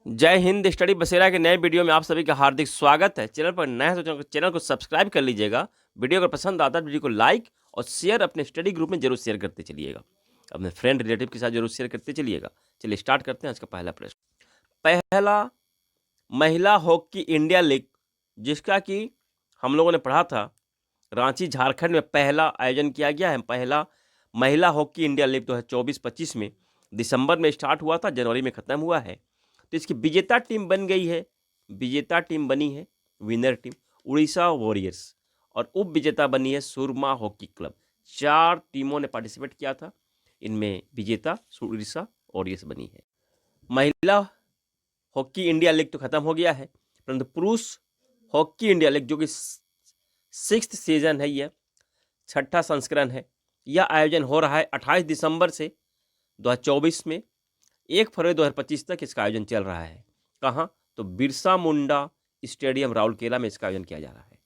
जय हिंद। स्टडी बसेरा के नए वीडियो में आप सभी का हार्दिक स्वागत है। चैनल पर नया है तो चैनल को सब्सक्राइब कर लीजिएगा। वीडियो अगर पसंद आता है वीडियो को लाइक और शेयर अपने स्टडी ग्रुप में जरूर शेयर करते चलिएगा। अपने फ्रेंड रिलेटिव के साथ जरूर शेयर करते चलिएगा। चलिए स्टार्ट करते हैं आज का पहला प्रश्न। पहला महिला हॉकी इंडिया लीग, जिसका कि हम लोगों ने पढ़ा था रांची झारखंड में पहला आयोजन किया गया है। पहला महिला हॉकी इंडिया लीग 2024-25 में दिसंबर में स्टार्ट हुआ था, जनवरी में ख़त्म हुआ है। तो इसकी विजेता टीम बन गई है, विजेता टीम बनी है विनर टीम उड़ीसा वॉरियर्स, और उप विजेता बनी है सुरमा हॉकी क्लब। 4 टीमों ने पार्टिसिपेट किया था, इनमें विजेता उड़ीसा वॉरियर्स बनी है। महिला हॉकी इंडिया लीग तो खत्म हो गया है, परंतु पुरुष हॉकी इंडिया लीग जो कि 6th सीजन है, यह 6ठा संस्करण है। यह आयोजन हो रहा है 28 दिसंबर से 2024 में 1 फरवरी 2025 तक इसका आयोजन चल रहा है। कहाँ? तो बिरसा मुंडा स्टेडियम राउरकेला में इसका आयोजन किया जा रहा है।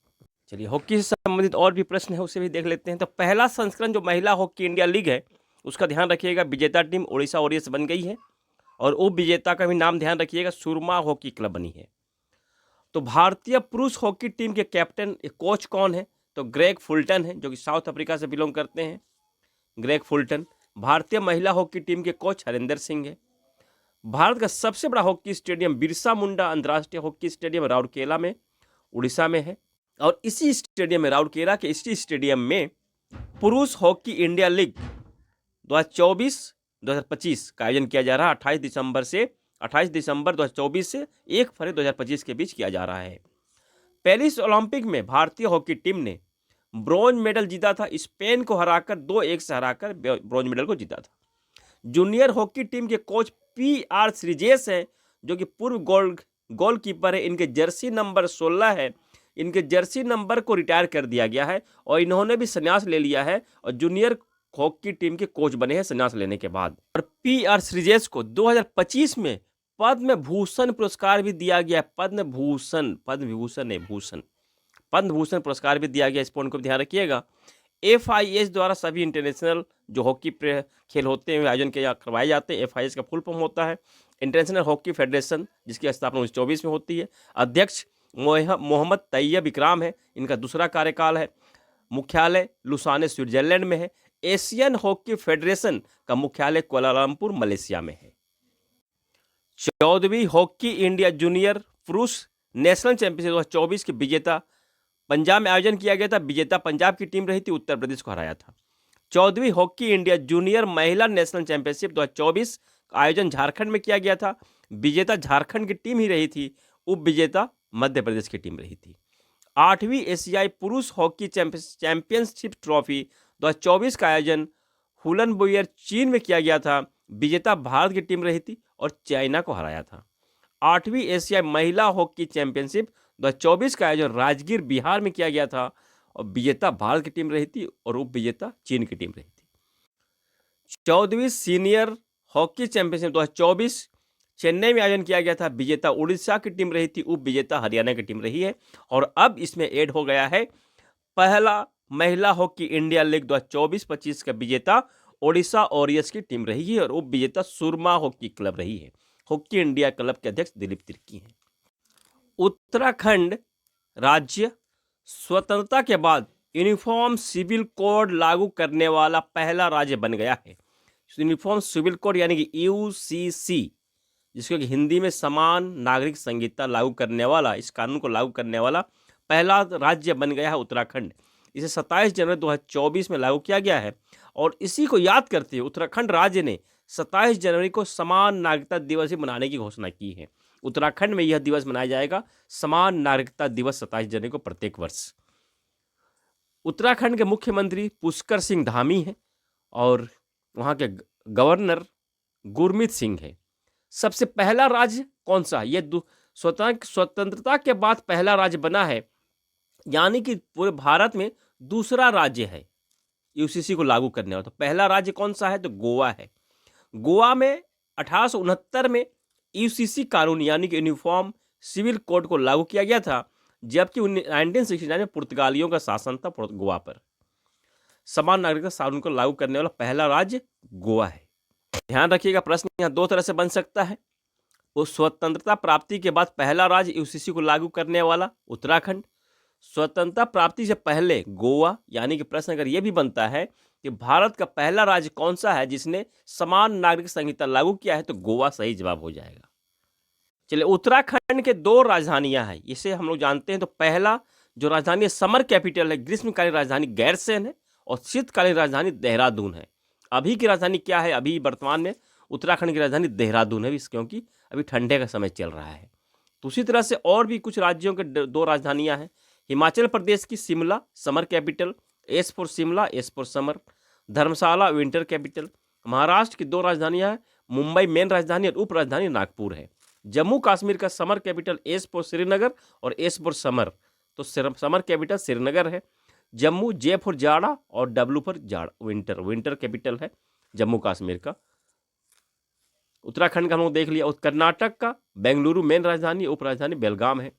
चलिए हॉकी से संबंधित और भी प्रश्न है, उसे भी देख लेते हैं। तो पहला संस्करण जो महिला हॉकी इंडिया लीग है उसका ध्यान रखिएगा, विजेता टीम उड़ीसा वॉरियर्स बन गई है, और उप विजेता का भी नाम ध्यान रखिएगा, सुरमा हॉकी क्लब बनी है। तो भारतीय पुरुष हॉकी टीम के कैप्टन कोच कौन है? तो ग्रेग फुलटन है, जो कि साउथ अफ्रीका से बिलोंग करते हैं, ग्रेग फुलटन। भारतीय महिला हॉकी टीम के कोच हरिंदर सिंह है। भारत का सबसे बड़ा हॉकी स्टेडियम बिरसा मुंडा अंतर्राष्ट्रीय हॉकी स्टेडियम राउरकेला में उड़ीसा में है, और इसी स्टेडियम में, राउरकेला के इसी स्टेडियम में पुरुष हॉकी इंडिया लीग 2024-2025 का आयोजन किया जा रहा है। 28 दिसंबर 2024 से 1 फरवरी 2025 के बीच किया जा रहा है। पेरिस ओलंपिक में भारतीय हॉकी टीम ने ब्रॉन्ज मेडल जीता था, स्पेन को हराकर 2-1 से हराकर ब्रॉन्ज मेडल को जीता था। जूनियर हॉकी टीम के कोच PR श्रीजेश हैं, जो कि पूर्व गोलकीपर है। इनके जर्सी नंबर 16 है, इनके जर्सी नंबर को रिटायर कर दिया गया है, और इन्होंने भी संन्यास ले लिया है और जूनियर हॉकी टीम के कोच बने हैं संन्यास लेने के बाद। और PR श्रीजेश को 2025 में पद्म भूषण पुरस्कार भी दिया गया। पद्म भूषण पुरस्कार भी दिया गया। इस पॉइंट को ध्यान रखिएगा। FIS द्वारा सभी इंटरनेशनल जो हॉकी खेल होते हैं आयोजन करवाए जाते हैं। FIS का फुल फॉर्म होता है इंटरनेशनल हॉकी फेडरेशन, जिसकी स्थापना 1924 में होती है। अध्यक्ष मोहम्मद तैयब इकराम है, इनका दूसरा कार्यकाल है। मुख्यालय लुसाने स्विट्जरलैंड में है। एशियन हॉकी फेडरेशन का मुख्यालय कुआलालंपुर मलेशिया में है। 14वीं हॉकी इंडिया जूनियर पुरुष नेशनल चैंपियनशिप 2024 की विजेता पंजाब में आयोजन किया गया था। विजेता पंजाब की टीम रही थी, उत्तर प्रदेश को हराया था। 14वीं हॉकी इंडिया जूनियर महिला नेशनल चैंपियनशिप 2024 का आयोजन झारखंड में किया गया था। विजेता झारखंड की टीम ही रही थी, उप विजेता मध्य प्रदेश की टीम रही थी। 8वीं एशियाई पुरुष हॉकी चैंपियनशिप ट्रॉफी 2024 का आयोजन हुलनबुयर चीन में किया गया था। विजेता भारत की टीम रही थी और चाइना को हराया था। 8वीं एशियाई महिला हॉकी चैंपियनशिप 2024 का आयोजन राजगीर बिहार में किया गया था, और विजेता भारत की टीम रही थी और उप विजेता चीन की टीम रही थी। 14वीं सीनियर हॉकी चैंपियनशिप 2024 चेन्नई में आयोजन किया गया था। विजेता उड़ीसा की टीम रही थी, उप विजेता हरियाणा की टीम रही है। और अब इसमें ऐड हो गया है पहला महिला हॉकी इंडिया लीग 2024-25 का विजेता ओडिशा वॉरियर्स की टीम रही है, और उप विजेता सुरमा हॉकी क्लब रही है। हॉकी इंडिया क्लब के अध्यक्ष दिलीप तिर्की हैं। उत्तराखंड राज्य स्वतंत्रता के बाद यूनिफॉर्म सिविल कोड लागू करने वाला पहला राज्य बन गया है। यूनिफॉर्म सिविल कोड यानी कि UCC, जिसको कि हिंदी में समान नागरिक संहिता लागू करने वाला, इस कानून को लागू करने वाला पहला राज्य बन गया है उत्तराखंड। इसे 27 जनवरी 2024 में लागू किया गया है, और इसी को याद करते हुए उत्तराखंड राज्य ने 27 जनवरी को समान नागरिकता दिवस ही मनाने की घोषणा की है। उत्तराखंड में यह दिवस मनाया जाएगा, समान नागरिकता दिवस 27 जनवरी को प्रत्येक वर्ष। उत्तराखंड के मुख्यमंत्री पुष्कर सिंह धामी हैं, और वहाँ के गवर्नर गुरमीत सिंह है। सबसे पहला राज्य कौन सा? ये स्वतंत्रता के बाद पहला राज्य बना है, यानी कि पूरे भारत में दूसरा राज्य है UCC को लागू करने वाला। तो पहला राज्य कौन सा है? तो गोवा है। गोवा में 1869 में UCC कानून यानी कि यूनिफॉर्म सिविल कोड को लागू किया गया था, जबकि 1969 में पुर्तगालियों का शासन था गोवा पर। समान नागरिकता कानून को लागू करने वाला पहला राज्य गोवा है। ध्यान रखिएगा, प्रश्न यहाँ 2 तरह से बन सकता है। उस स्वतंत्रता प्राप्ति के बाद पहला राज्य यूसीसी को लागू करने वाला उत्तराखंड। स्वतंत्रता प्राप्ति से पहले गोवा, यानी कि प्रश्न अगर ये भी बनता है कि भारत का पहला राज्य कौन सा है जिसने समान नागरिक संहिता लागू किया है, तो गोवा सही जवाब हो जाएगा। चलिए, उत्तराखंड के 2 राजधानियां हैं, इसे हम लोग जानते हैं। तो पहला जो राजधानी है, समर कैपिटल है, ग्रीष्मकालीन राजधानी गैरसैंण है, और शीतकालीन राजधानी देहरादून है। अभी की राजधानी क्या है? अभी वर्तमान में उत्तराखंड की राजधानी देहरादून है, क्योंकि अभी ठंडे का समय चल रहा है। तो उसी तरह से और भी कुछ राज्यों के 2 राजधानियां हैं। हिमाचल प्रदेश की Shimla summer capital, S for Shimla, S for summer. Dharamshala winter capital. Maharashtra की 2 राजधानियां हैं, मुंबई मेन राजधानी और उप राजधानी नागपुर है। जम्मू कश्मीर का summer capital S for Srinagar और एस फॉर समर, तो समर कैपिटल श्रीनगर है। जम्मू जे फॉर जाड़ा और डब्ल्यू फॉर जाड़ा, विंटर कैपिटल है जम्मू कश्मीर का। उत्तराखंड का हम लोग देख लिया। कर्नाटक का बेंगलुरु मेन राजधानी, उप राजधानी बेलगाम है।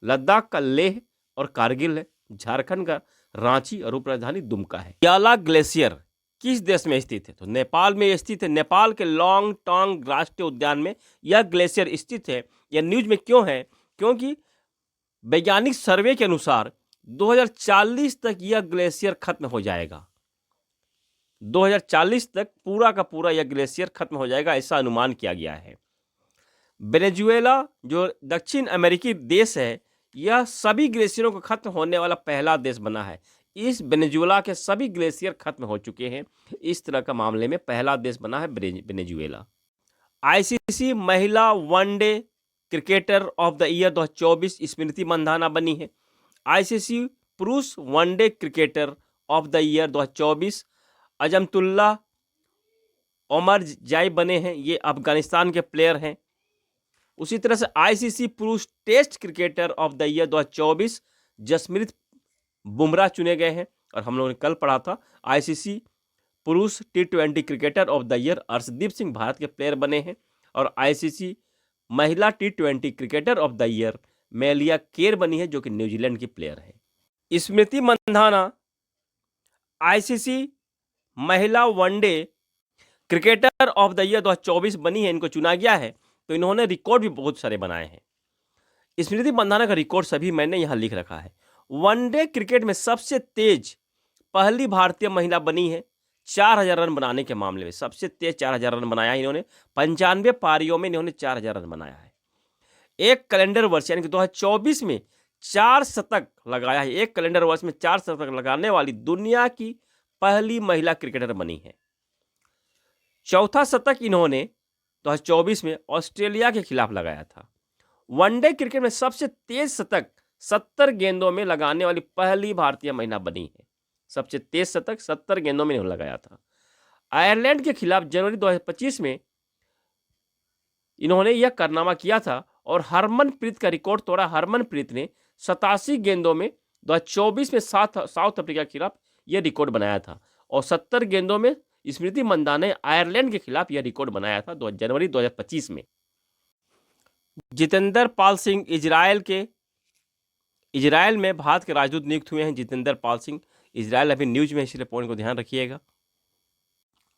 लद्दाख का लेह और कारगिल है। झारखंड का रांची और उप राजधानी दुमका है। याला ग्लेशियर किस देश में स्थित है? तो नेपाल में स्थित है। नेपाल के लॉन्ग टॉन्ग राष्ट्रीय उद्यान में यह ग्लेशियर स्थित है। यह न्यूज में क्यों है? क्योंकि वैज्ञानिक सर्वे के अनुसार 2040 तक यह ग्लेशियर खत्म हो जाएगा। 2040 तक पूरा का पूरा यह ग्लेशियर खत्म हो जाएगा, ऐसा अनुमान किया गया है। वेनेजुएला जो दक्षिण अमेरिकी देश है, यह सभी ग्लेशियरों को खत्म होने वाला पहला देश बना है। इस वेनेजुएला के सभी ग्लेशियर खत्म हो चुके हैं। इस तरह का मामले में पहला देश बना है वेनेजुएला। आईसीसी महिला one day cricketer of the year 2024 Smriti Mandhana बनी है। आईसीसी पुरुष one day cricketer of the year 2024 Azmatullah Omar जाई बने हैं। ये अफगानिस्तान के प्लेयर हैं। उसी तरह से आईसीसी पुरुष test cricketer of the year 2024 Jasprit Bumrah चुने गए हैं। और हम लोगों ने कल पढ़ा था आईसीसी पुरुष T20 cricketer of the year Arshdeep Singh Bharat के प्लेयर बने हैं। और आईसीसी महिला T20 cricketer of the year Melie Kerr बनी है, जो कि न्यूजीलैंड की प्लेयर है। स्मृति मंधाना आईसीसी महिला one day cricketer of the year 2024 बनी है, इनको चुना गया है। तो इन्होंने रिकॉर्ड भी बहुत सारे बनाए हैं। स्मृति मंधाना का रिकॉर्ड सभी मैंने यहां लिख रखा है। वनडे क्रिकेट में सबसे तेज पहली भारतीय महिला बनी है। 4000 रन बनाने के मामले में सबसे तेज 4000 रन बनाया है इन्होंने। 95 पारियों में इन्होंने 4000 रन बनाया है। एक कैलेंडर वर्ष यानी कि 2024 में 4 शतक लगाया है। एक कैलेंडर वर्ष में 4 शतक लगाने वाली दुनिया की पहली महिला क्रिकेटर बनी है। चौथा शतक इन्होंने 2024 में ऑस्ट्रेलिया के खिलाफ लगाया था। वनडे क्रिकेट में सबसे तेज शतक 70 गेंदों में लगाने वाली पहली भारतीय महिला बनी है। सबसे तेज शतक 70 गेंदों में इन्होंने लगाया था। आयरलैंड के खिलाफ जनवरी 2025 में इन्होंने यह कारनामा किया था और हरमनप्रीत का रिकॉर्ड तोड़ा। हरमनप्रीत ने 87 गेंदों में 2024 में साउथ अफ्रीका के खिलाफ यह रिकॉर्ड बनाया था। और 70 गेंदों में स्मृति मंधाना ने आयरलैंड के खिलाफ यह रिकॉर्ड बनाया था जनवरी 2025 में। जितेंद्र पाल सिंह इजराइल में भारत के राजदूत नियुक्त हुए हैं। जितेंद्र पाल सिंह इजराइल अभी न्यूज में, इसलिए पॉइंट को ध्यान रखिएगा।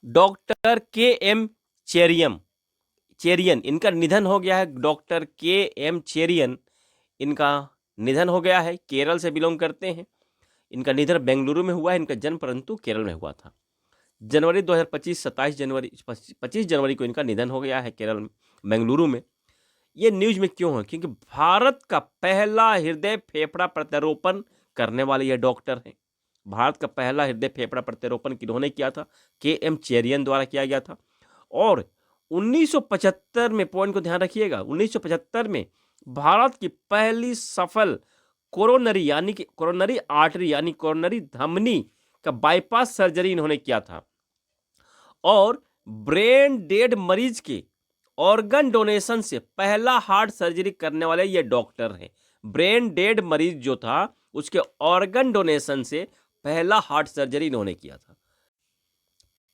डॉक्टर KM चेरियन इनका निधन हो गया है। डॉक्टर KM चेरियन इनका निधन हो गया है। केरल से बिलोंग करते हैं। इनका निधन बेंगलुरु में हुआ है। इनका जन्म परंतु केरल में हुआ था। जनवरी 2025 25 जनवरी को इनका निधन हो गया है केरल में, बेंगलुरु में। ये न्यूज में क्यों है? क्योंकि भारत का पहला हृदय फेफड़ा प्रत्यारोपण करने वाले ये डॉक्टर हैं। भारत का पहला हृदय फेफड़ा प्रत्यारोपण किन्होंने किया था? KM चेरियन द्वारा किया गया था। और 1975 में, पॉइंट को ध्यान रखिएगा, 1975 में भारत की पहली सफल कोरोनरी यानी कि कोरोनरी आर्टरी यानी कोरोनरी धमनी का बाईपास सर्जरी इन्होंने किया था। और ब्रेन डेड मरीज के ऑर्गन डोनेशन से पहला हार्ट सर्जरी करने वाले ये डॉक्टर हैं। ब्रेन डेड मरीज जो था उसके ऑर्गन डोनेशन से पहला हार्ट सर्जरी इन्होंने किया था।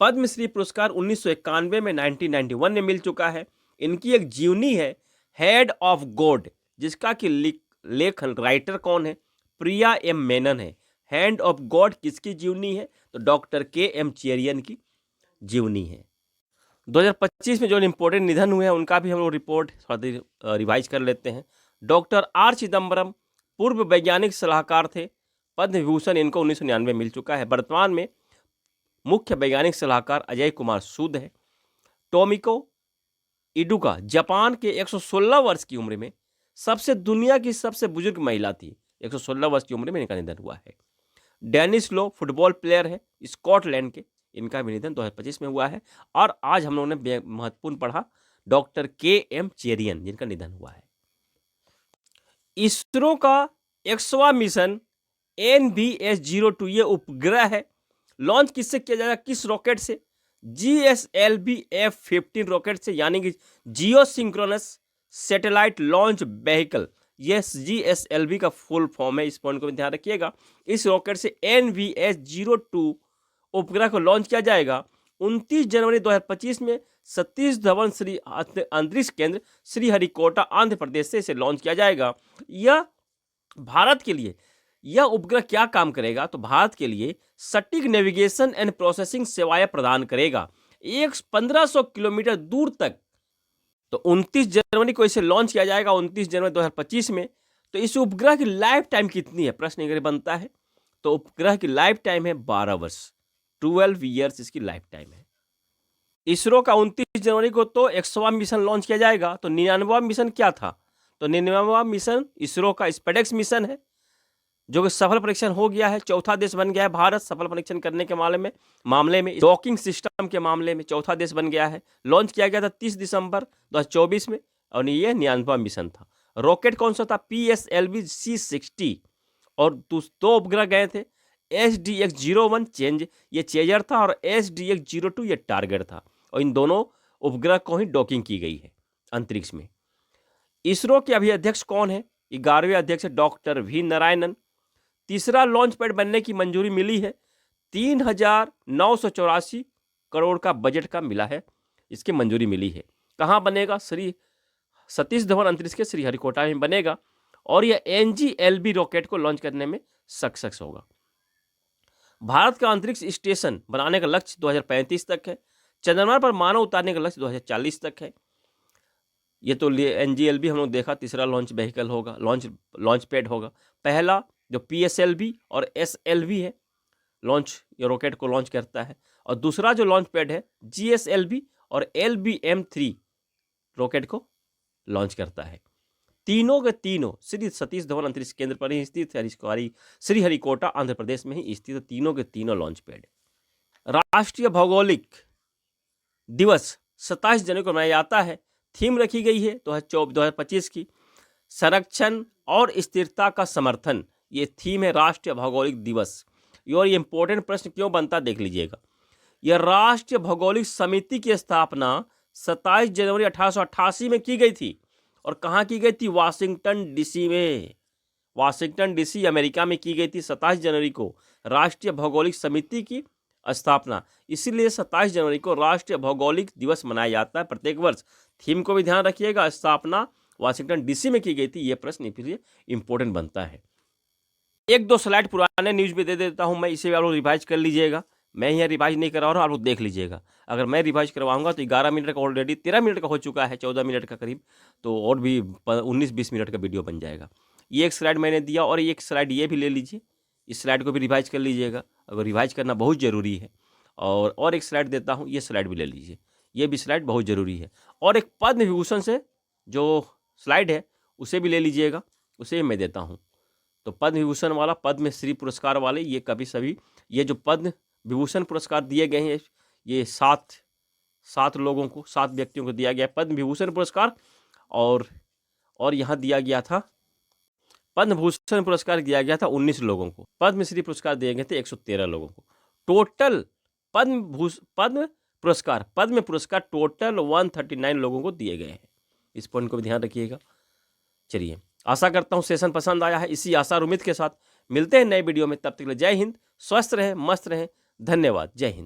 पद्मश्री पुरस्कार 1991 में 1991 में मिल चुका है। इनकी एक जीवनी है हेड ऑफ गॉड, जिसका कि लेखन राइटर कौन है? प्रिया M मेनन है। हैंड ऑफ गॉड किसकी जीवनी है? तो डॉक्टर KM चेरियन की जीवनी है। 2025 में जो इम्पोर्टेंट निधन हुए हैं उनका भी हम लोग रिपोर्ट रिवाइज कर लेते हैं। डॉक्टर आर चिदम्बरम पूर्व वैज्ञानिक सलाहकार थे, पद्म विभूषण इनको 1999 मिल चुका है। वर्तमान में मुख्य वैज्ञानिक सलाहकार अजय कुमार सूद है। टोमिको इडुका जापान के 116 वर्ष की उम्र में दुनिया की सबसे बुजुर्ग महिला थी। 116 वर्ष की उम्र में इनका निधन हुआ है। डेनिस लो फुटबॉल प्लेयर है स्कॉटलैंड के, इनका भी निधन 2025 में हुआ है। और आज हम लोगों ने महत्वपूर्ण पढ़ा डॉक्टर के.एम. चेरियन, जिनका निधन हुआ है। इसरो का 100वां मिशन NVS-02 ये उपग्रह है, लॉन्च किससे किया जाएगा, किस रॉकेट से, GSLV F-15 रॉकेट से, यानी कि जियो सिंक्रोनस सैटेलाइट लॉन्च व्हीकल। ये GSLV का फुल फॉर्म है, इस पॉइंट को भी ध्यान रखिएगा। इस रॉकेट से NVS-02 उपग्रह को लॉन्च किया जाएगा 29 जनवरी 2025 में सतीश धवन श्री अंतरिक्ष केंद्र श्रीहरिकोटा आंध्र प्रदेश से इसे लॉन्च किया जाएगा। यह भारत के लिए यह उपग्रह क्या काम करेगा, तो भारत के लिए सटीक नेविगेशन एंड प्रोसेसिंग सेवाएं प्रदान करेगा 1500 किलोमीटर दूर तक। तो 29 जनवरी को इसे लॉन्च किया जाएगा, 29 जनवरी 2025 में। तो इस उपग्रह की लाइफ टाइम कितनी है, प्रश्न अगर बनता है तो उपग्रह की लाइफ टाइम है 12 वर्ष, 12 ईयर्स इसकी लाइफ टाइम है। इसरो का 29 जनवरी को तो 100वां मिशन लॉन्च किया जाएगा। तो 99वां मिशन क्या था, तो 99वां मिशन इसरो का स्पेडेक्स मिशन है, जो कि सफल परीक्षण हो गया है। चौथा देश बन गया है भारत सफल परीक्षण करने के मामले में डॉकिंग सिस्टम के मामले में चौथा देश बन गया है। लॉन्च किया गया था 30 दिसंबर 2024 में, और ये 99वां मिशन था। रॉकेट कौन सा था, PSLV C60, और दो उपग्रह गए थे, SDX-01 चेंज ये चेजर था, और SDX-02 ये टारगेट था, और इन दोनों उपग्रह को ही डॉकिंग की गई है अंतरिक्ष में। इसरो के अभी अध्यक्ष कौन है, 11वें अध्यक्ष है डॉक्टर V नारायणन। तीसरा लॉन्च पैड बनने की मंजूरी मिली है, 3,984 करोड़ का बजट का मिला है, इसकी मंजूरी मिली है। कहाँ बनेगा, श्री सतीश धवन अंतरिक्ष के श्रीहरिकोटा में बनेगा, और यह NGLV रॉकेट को लॉन्च करने में सक्सेस होगा। भारत का अंतरिक्ष स्टेशन बनाने का लक्ष्य 2035 तक है। चंद्रमा पर मानव उतारने का लक्ष्य 2040 तक है। ये तो NGLV हम लोग देखा, तीसरा लॉन्च व्हीकल होगा, लॉन्च पैड होगा। पहला जो PSLV और SLV है, लॉन्च ये रॉकेट को लॉन्च करता है, और दूसरा जो लॉन्च पैड है GSLV और LBM-3 रॉकेट को लॉन्च करता है। तीनों के तीनों श्री सतीश धवन अंतरिक्ष केंद्र पर ही स्थित है, श्रीहरिकोटा आंध्र प्रदेश में ही स्थित, तीनों के तीनों लॉन्च पैड। राष्ट्रीय भौगोलिक दिवस 27 जनवरी को मनाया जाता है। थीम रखी गई है 2025 की, संरक्षण और स्थिरता का समर्थन, ये थीम है राष्ट्रीय भौगोलिक दिवस। और ये इंपॉर्टेंट प्रश्न क्यों बनता देख लीजिएगा। यह राष्ट्रीय भौगोलिक समिति की स्थापना 27 जनवरी 1888 में की गई थी, और कहाँ की गई थी, वाशिंगटन डीसी में। वाशिंगटन डीसी अमेरिका में की गई थी 27 जनवरी को राष्ट्रीय भौगोलिक समिति की स्थापना। इसीलिए 27 जनवरी को राष्ट्रीय भौगोलिक दिवस मनाया जाता है प्रत्येक वर्ष। थीम को भी ध्यान रखिएगा, स्थापना वाशिंगटन डीसी में की गई थी, ये प्रश्न इसलिए इंपॉर्टेंट बनता है। एक दो स्लाइड पुराने न्यूज भी दे देता हूं मैं, इसे आप लोग रिवाइज कर लीजिएगा। मैं यहाँ रिवाइज नहीं करा रहा हूँ, आप लोग देख लीजिएगा। अगर मैं रिवाइज करवाऊंगा तो 11 मिनट का ऑलरेडी 13 मिनट का हो चुका है, 14 मिनट का करीब, तो और भी 19-20 मिनट का वीडियो बन जाएगा। ये एक स्लाइड मैंने दिया, और एक स्लाइड ये भी ले लीजिए, इस स्लाइड को भी रिवाइज कर लीजिएगा, अगर रिवाइज करना बहुत ज़रूरी है। और एक स्लाइड देता हूँ, ये स्लाइड भी ले लीजिए, ये भी स्लाइड बहुत ज़रूरी है। और एक पद्म विभूषण से जो स्लाइड है उसे भी ले लीजिएगा, उसे मैं देता हूँ। तो पद्म विभूषण वाला, पद्म श्री पुरस्कार वाले, ये कभी सभी ये जो पद्म विभूषण पुरस्कार दिए गए हैं, ये सात लोगों को, 7 व्यक्तियों को दिया गया पद्म विभूषण पुरस्कार। और यहाँ दिया गया था पद्म भूषण पुरस्कार दिया गया था 19 लोगों को, पद्मश्री पुरस्कार दिए गए थे 113 लोगों को। टोटल पद्म पुरस्कार टोटल 139 लोगों को दिए गए हैं। इस पॉइंट को भी ध्यान रखिएगा। चलिए, आशा करता हूँ सेशन पसंद आया है। इसी आशा और उम्मीद के साथ मिलते हैं नए वीडियो में, तब तक के लिए जय हिंद, स्वस्थ रहें, मस्त रहें, धन्यवाद, जय हिंद।